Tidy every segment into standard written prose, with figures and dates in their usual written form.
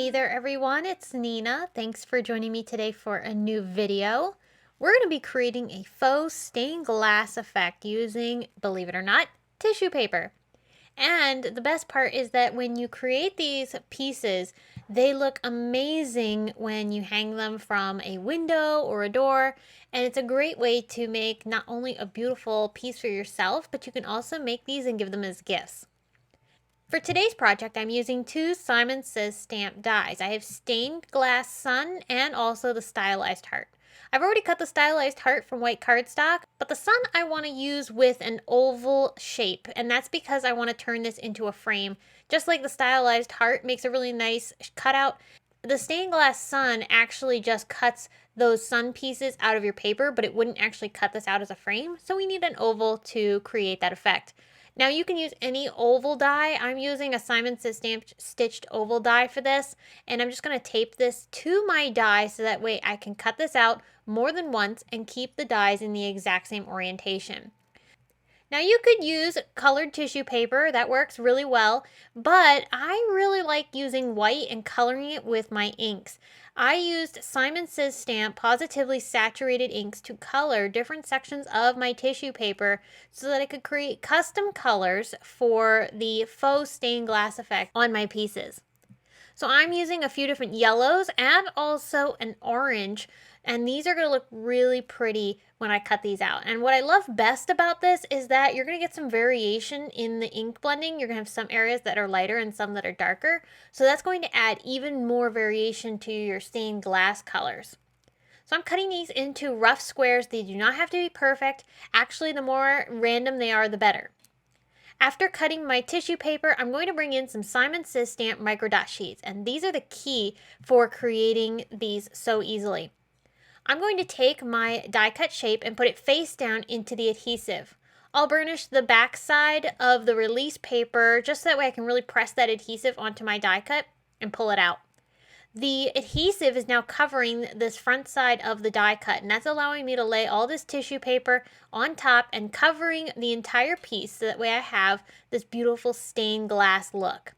Hey there everyone, it's Nina. Thanks for joining me today for a new video. We're going to be creating a faux stained glass effect using, believe it or not, tissue paper. And the best part is that when you create these pieces, they look amazing when you hang them from a window or a door. And it's a great way to make not only a beautiful piece for yourself, but you can also make these and give them as gifts. For today's project, I'm using two Simon Says stamp dies. I have stained glass sun and also the stylized heart. I've already cut the stylized heart from white cardstock, but the sun I want to use with an oval shape, and that's because I want to turn this into a frame. Just like the stylized heart makes a really nice cutout, the stained glass sun actually just cuts those sun pieces out of your paper, but it wouldn't actually cut this out as a frame, so we need an oval to create that effect. Now you can use any oval die. I'm using a Simon Says stamped stitched oval die for this, and I'm just going to tape this to my die so that way I can cut this out more than once and keep the dies in the exact same orientation. Now you could use colored tissue paper, that works really well, but I really like using white and coloring it with my inks. I used Simon Says stamp Pawsitively saturated inks to color different sections of my tissue paper so that I could create custom colors for the faux stained glass effect on my pieces. So I'm using a few different yellows and also an orange, and these are going to look really pretty when I cut these out. And what I love best about this is that you're going to get some variation in the ink blending. You're going to have some areas that are lighter and some that are darker. So that's going to add even more variation to your stained glass colors. So I'm cutting these into rough squares. They do not have to be perfect. Actually, the more random they are, the better. After cutting my tissue paper, I'm going to bring in some Simon Says stamp micro dot sheets, and these are the key for creating these so easily. I'm going to take my die cut shape and put it face down into the adhesive. I'll burnish the back side of the release paper just so that way I can really press that adhesive onto my die cut and pull it out. The adhesive is now covering this front side of the die cut, and that's allowing me to lay all this tissue paper on top and covering the entire piece so that way I have this beautiful stained glass look.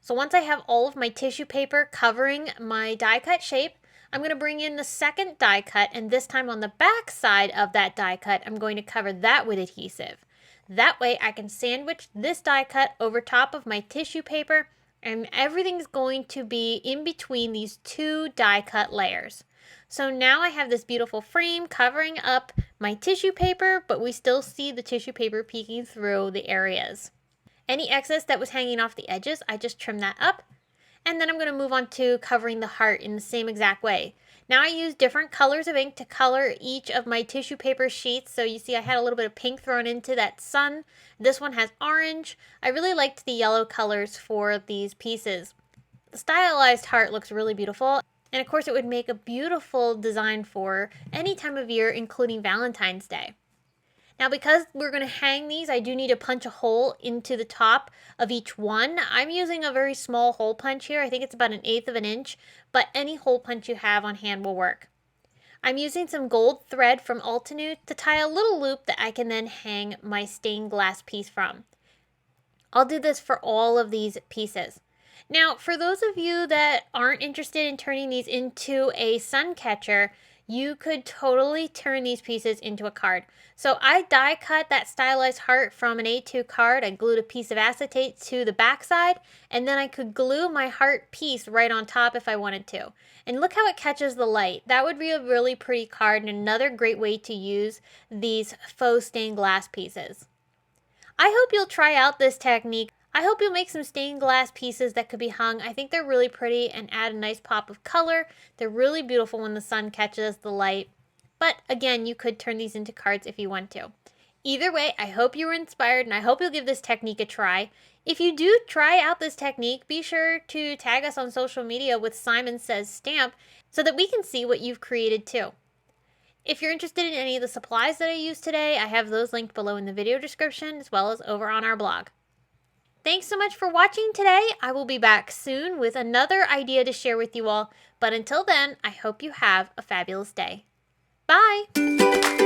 So once I have all of my tissue paper covering my die cut shape, I'm going to bring in the second die cut, and this time on the back side of that die cut, I'm going to cover that with adhesive. That way I can sandwich this die cut over top of my tissue paper, and everything's going to be in between these two die cut layers. So now I have this beautiful frame covering up my tissue paper, but we still see the tissue paper peeking through the areas. Any excess that was hanging off the edges, I just trim that up. And then I'm going to move on to covering the heart in the same exact way. Now I use different colors of ink to color each of my tissue paper sheets. So you see I had a little bit of pink thrown into that sun. This one has orange. I really liked the yellow colors for these pieces. The stylized heart looks really beautiful. And of course it would make a beautiful design for any time of year, including Valentine's Day. Now because we're going to hang these, I do need to punch a hole into the top of each one. I'm using a very small hole punch here. I think it's about 1/8 of an inch, but any hole punch you have on hand will work. I'm using some gold thread from Altenew to tie a little loop that I can then hang my stained glass piece from. I'll do this for all of these pieces. Now, for those of you that aren't interested in turning these into a sun catcher, you could totally turn these pieces into a card. So I die cut that stylized heart from an A2 card. I glued a piece of acetate to the back side, and then I could glue my heart piece right on top if I wanted to. And look how it catches the light. That would be a really pretty card and another great way to use these faux stained glass pieces. I hope you'll try out this technique. I hope you'll make some stained glass pieces that could be hung. I think they're really pretty and add a nice pop of color. They're really beautiful when the sun catches the light. But again, you could turn these into cards if you want to. Either way, I hope you were inspired and I hope you'll give this technique a try. If you do try out this technique, be sure to tag us on social media with Simon Says Stamp so that we can see what you've created too. If you're interested in any of the supplies that I used today, I have those linked below in the video description as well as over on our blog. Thanks so much for watching today. I will be back soon with another idea to share with you all. But until then, I hope you have a fabulous day. Bye!